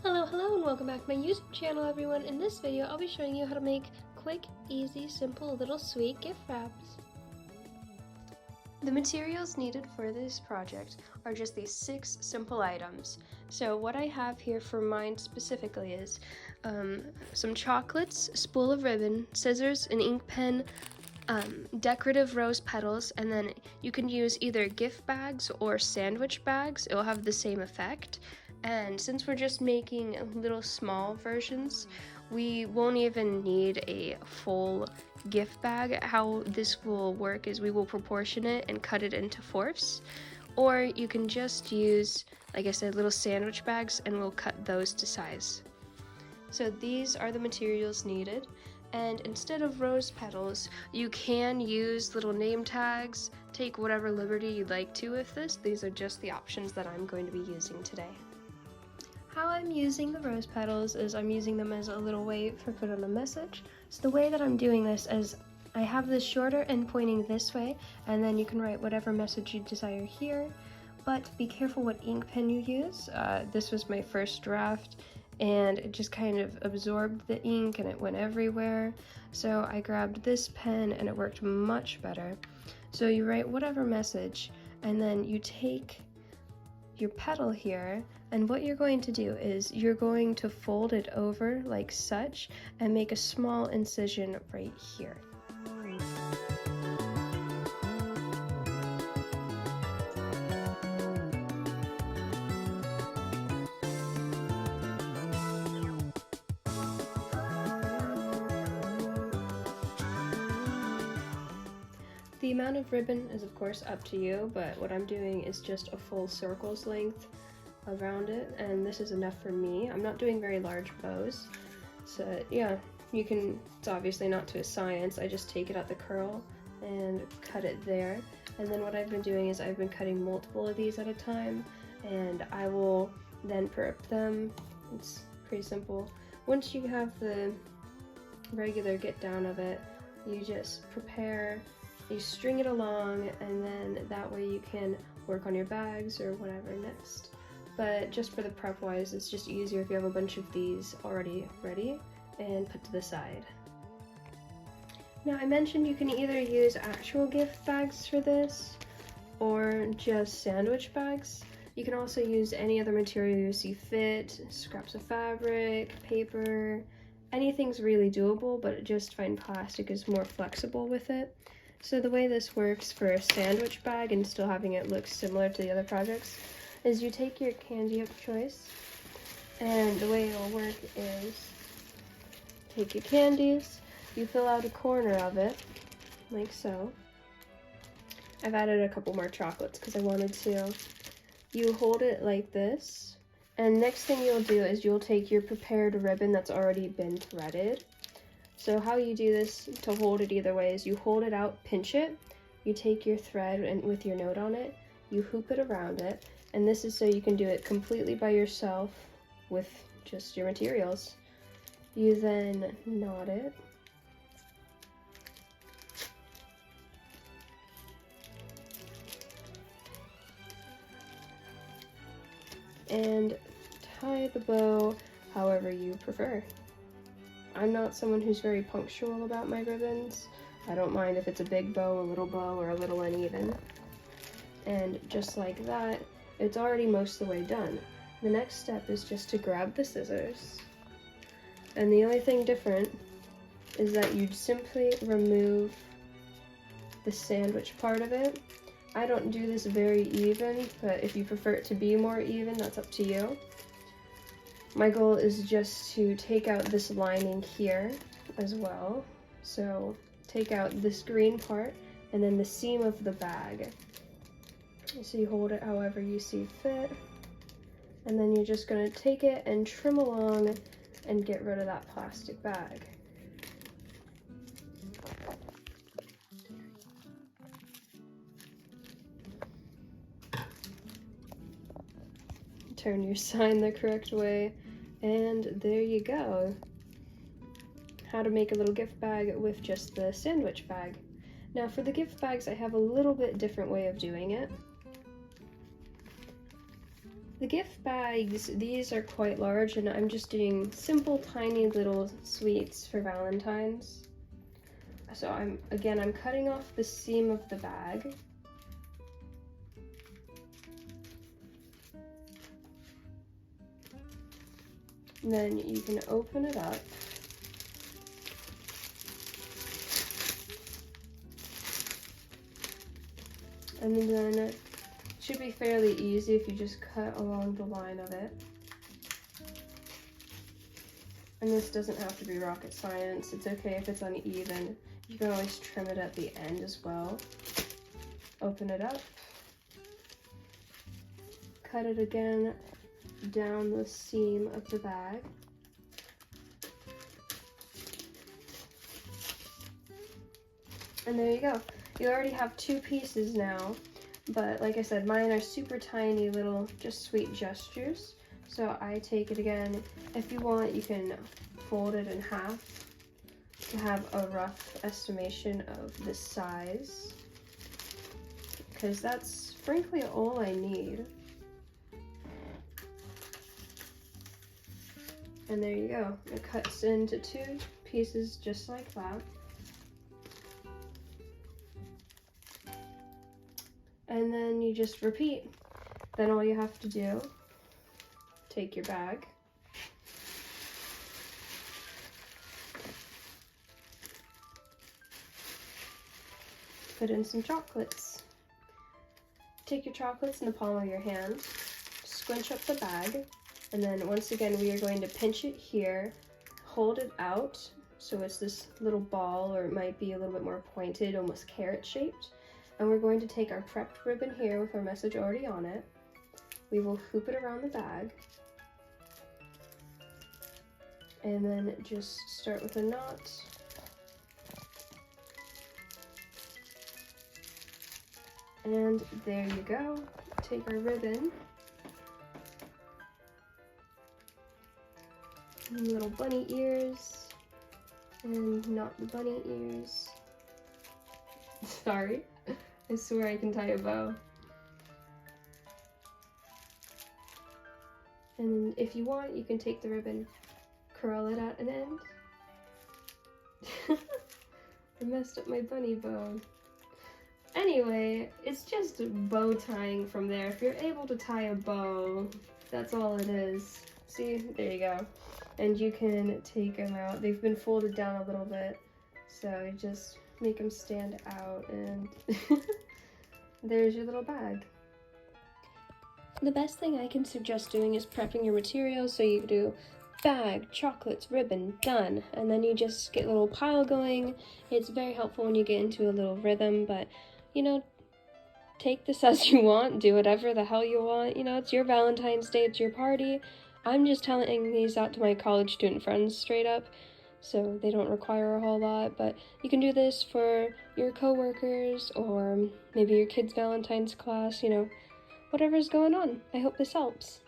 Hello and welcome back to my YouTube channel everyone. In this video I'll be showing you how to make quick, easy, simple, little sweet gift wraps. The materials needed for this project are just these 6 simple items. So what I have here for mine specifically is some chocolates, a spool of ribbon, scissors, an ink pen, decorative rose petals, and then you can use either gift bags or sandwich bags. It will have the same effect. And since we're just making little small versions, we won't even need a full gift bag. How this will work is we will proportion it and cut it into fourths, or you can just use, like I said, little sandwich bags and we'll cut those to size. So these are the materials needed, and instead of rose petals, you can use little name tags. Take whatever liberty you'd like to with this. These are just the options that I'm going to be using today. How I'm using the rose petals is I'm using them as a little way for put on a message. So the way that I'm doing this is I have the shorter end pointing this way, and then you can write whatever message you desire here, but be careful what ink pen you use. This was my first draft and it just kind of absorbed the ink and it went everywhere. So I grabbed this pen and it worked much better. So you write whatever message and then you take your petal here, and what you're going to do is you're going to fold it over like such and make a small incision right here. The amount of ribbon is of course up to you, but what I'm doing is just a full circle's length around it, and this is enough for me. I'm not doing very large bows, so yeah, you can, it's obviously not to a science. I just take it at the curl and cut it there, and then what I've been doing is I've been cutting multiple of these at a time, and I will then prep them. It's pretty simple. Once you have the regular get down of it, you just prepare, you string it along, and then that way you can work on your bags or whatever next. But just for the prep wise, it's just easier if you have a bunch of these already ready and put to the side. Now I mentioned you can either use actual gift bags for this or just sandwich bags. You can also use any other material you see fit, scraps of fabric, paper, anything's really doable, but just find plastic is more flexible with it. So the way this works for a sandwich bag and still having it look similar to the other projects is you take your candy of choice, and the way it'll work is take your candies, you fill out a corner of it, like so. I've added a couple more chocolates because I wanted to. You hold it like this, and next thing you'll do is you'll take your prepared ribbon that's already been threaded. So how you do this to hold it either way is you hold it out, pinch it, you take your thread and with your note on it, you hoop it around it, and this is so you can do it completely by yourself with just your materials. You then knot it. And tie the bow however you prefer. I'm not someone who's very punctual about my ribbons. I don't mind if it's a big bow, a little bow, or a little uneven. And just like that, it's already most of the way done. The next step is just to grab the scissors. And the only thing different is that you'd simply remove the sandwich part of it. I don't do this very even, but if you prefer it to be more even, that's up to you. My goal is just to take out this lining here as well. So take out this green part and then the seam of the bag. So you hold it however you see fit. And then you're just going to take it and trim along and get rid of that plastic bag. Turn your sign the correct way, and there you go. How to make a little gift bag with just the sandwich bag. Now for the gift bags, I have a little bit different way of doing it. The gift bags, these are quite large, and I'm just doing simple, tiny little sweets for Valentine's. So I'm cutting off the seam of the bag. And then you can open it up. And then it should be fairly easy if you just cut along the line of it. And this doesn't have to be rocket science. It's okay if it's uneven. You can always trim it at the end as well. Open it up. Cut it again down the seam of the bag. And there you go. You already have 2 pieces now, but like I said, mine are super tiny little, just sweet gestures. So I take it again. If you want, you can fold it in half to have a rough estimation of the size, because that's frankly all I need. And there you go. It cuts into 2 pieces just like that. And then you just repeat. Then all you have to do, take your bag, put in some chocolates. Take your chocolates in the palm of your hand, squinch up the bag, and then once again we are going to pinch it here, hold it out so it's this little ball, or it might be a little bit more pointed, almost carrot shaped. And we're going to take our prepped ribbon here with our message already on it. We will hoop it around the bag. And then just start with a knot. And there you go. Take our ribbon. And little bunny ears. And not the bunny ears. Sorry. I swear I can tie a bow. And if you want, you can take the ribbon, curl it at an end. I messed up my bunny bow. Anyway, it's just bow tying from there. If you're able to tie a bow, that's all it is. See, there you go. And you can take them out. They've been folded down a little bit, so you just make them stand out, and there's your little bag. The best thing I can suggest doing is prepping your materials. So you do bag, chocolates, ribbon, done. And then you just get a little pile going. It's very helpful when you get into a little rhythm, but you know, take this as you want, do whatever the hell you want. You know, it's your Valentine's Day, it's your party. I'm just telling these out to my college student friends straight up, so they don't require a whole lot, but you can do this for your coworkers or maybe your kid's Valentine's class, you know, whatever's going on. I hope this helps.